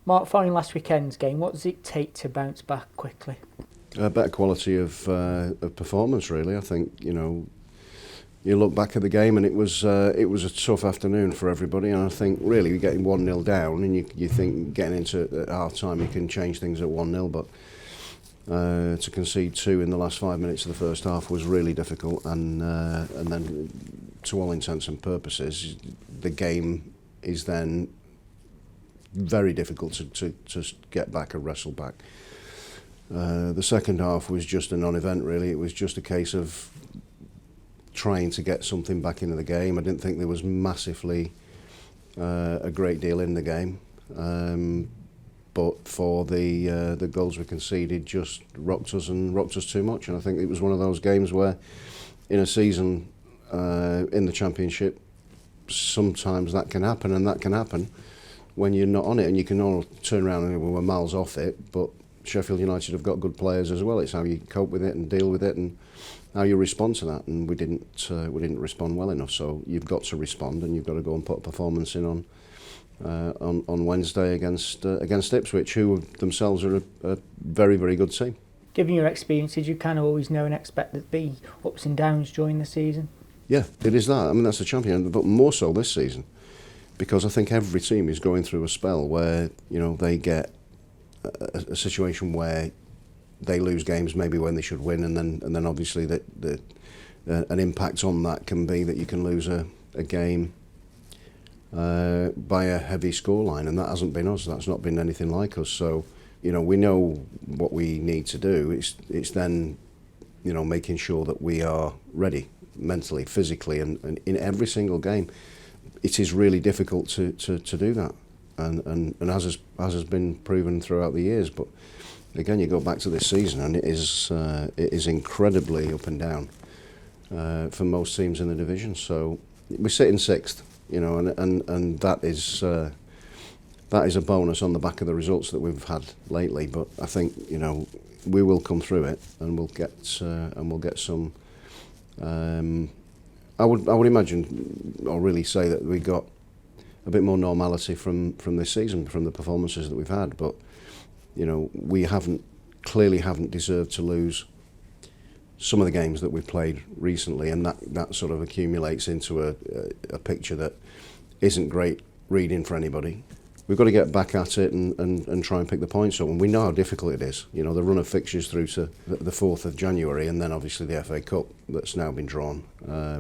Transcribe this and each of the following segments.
Mark, following last weekend's game, what does it take to bounce back quickly? A better quality of performance, really. I think, you look back at the game and it was a tough afternoon for everybody, and I think really you're getting 1-0 down and you think getting into at half time you can change things at 1-0, but to concede 2 in the last 5 minutes of the first half was really difficult, and then to all intents and purposes the game is then very difficult to get back and wrestle back. The second half was just a non-event, really. It was just a case of trying to get something back into the game. I didn't think there was massively a great deal in the game, but for the goals we conceded just rocked us too much. And I think it was one of those games where in a season in the Championship sometimes that can happen, and that can happen when you're not on it, and you can all turn around and we're miles off it, but Sheffield United have got good players as well. It's how you cope with it and deal with it and how you respond to that, and we didn't respond well enough. So you've got to respond, and you've got to go and put a performance in on Wednesday against Ipswich, who themselves are a very, very good team. Given your experience, did you kind of always know and expect there to be ups and downs during the season? Yeah, it is that. I mean, that's the champion, but more so this season, because I think every team is going through a spell where they get a situation where they lose games maybe when they should win, and then obviously an impact on that can be that you can lose a game by a heavy scoreline, and that hasn't been us. That's not been anything like us. So we know what we need to do. It's then making sure that we are ready mentally, physically, and in every single game. It is really difficult to do that, and as has been proven throughout the years. But again, you go back to this season, and it is incredibly up and down for most teams in the division. So we sit in 6th, and that is a bonus on the back of the results that we've had lately. But I think we will come through it, and we'll get some. I would imagine, or really say, that we got a bit more normality from this season, from the performances that we've had. But we clearly haven't deserved to lose some of the games that we've played recently, and that sort of accumulates into a picture that isn't great reading for anybody. We've got to get back at it and try and pick the points up, and we know how difficult it is. The run of fixtures through to the 4th of January, and then obviously the FA Cup that's now been drawn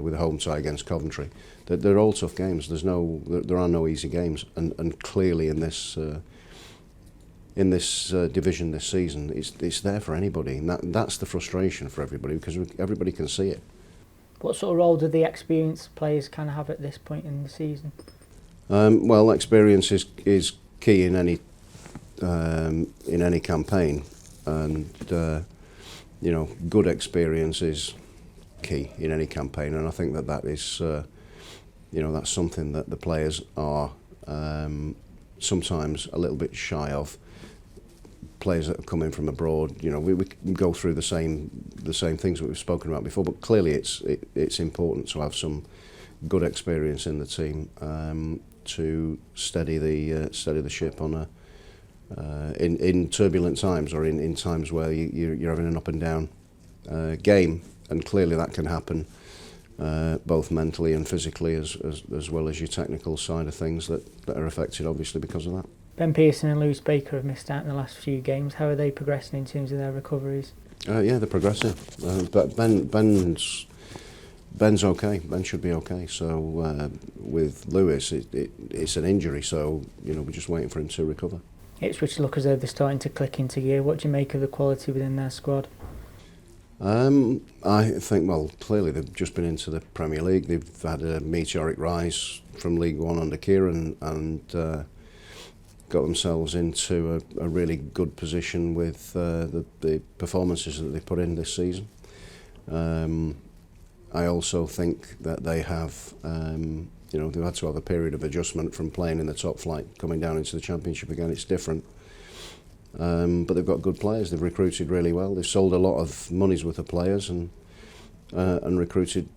with a home tie against Coventry. They're all tough games. There are no easy games, and clearly in this division this season, it's there for anybody, and that's the frustration for everybody, because everybody can see it. What sort of role do the experienced players kind of have at this point in the season? Well, experience is key in any campaign, and good experience is key in any campaign, and I think that is that's something that the players are sometimes a little bit shy of. Players that have come in from abroad, we go through the same things that we've spoken about before, but clearly it's important to have some good experience in the team to steady the ship on in turbulent times, or in times where you're having an up and down game, and clearly that can happen both mentally and physically, as well as your technical side of things that are affected obviously because of that. Ben Pearson and Lewis Baker have missed out in the last few games. How are they progressing in terms of their recoveries? Yeah, they're progressing. But Ben's okay. Ben should be okay. So with Lewis, it's an injury. So we're just waiting for him to recover. Ipswich look as though they're starting to click into gear. What do you make of the quality within their squad? I think, well, clearly they've just been into the Premier League. They've had a meteoric rise from League One under Kieran, and got themselves into a really good position with the performances that they've put in this season. I also think that they have, they've had to have a period of adjustment from playing in the top flight, coming down into the Championship again. It's different. But they've got good players. They've recruited really well. They've sold a lot of money's worth of players and recruited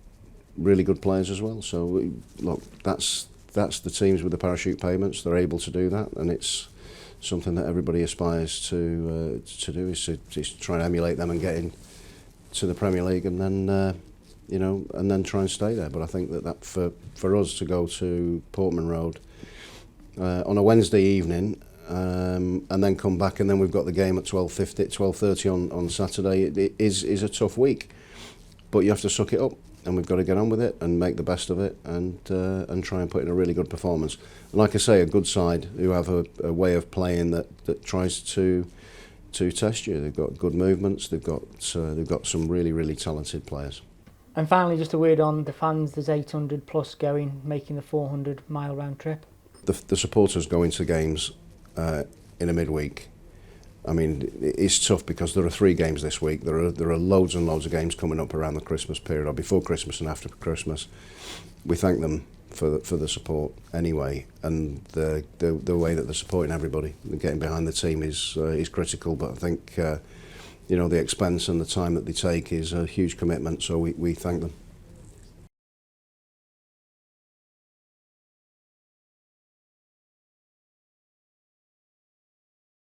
really good players as well. So look, that's the teams with the parachute payments. They're able to do that, and it's something that everybody aspires to do, is to try and emulate them and get in to the Premier League, and then and then try and stay there. But I think that for us to go to Portman Road on a Wednesday evening, and then come back, and then we've got the game at 12:30 on Saturday. It is a tough week, but you have to suck it up, and we've got to get on with it and make the best of it, and try and put in a really good performance. And like I say, a good side who have a way of playing that tries to test you. They've got good movements. They've got some really talented players. And finally, just a word on the fans. There's 800 plus going, making the 400-mile round trip. The supporters going to games in a midweek. I mean, it's tough because there are 3 games this week. There are loads and loads of games coming up around the Christmas period, or before Christmas and after Christmas. We thank them for the support anyway, and the way that they're supporting everybody, getting behind the team is critical. But I think the expense and the time that they take is a huge commitment. So we thank them.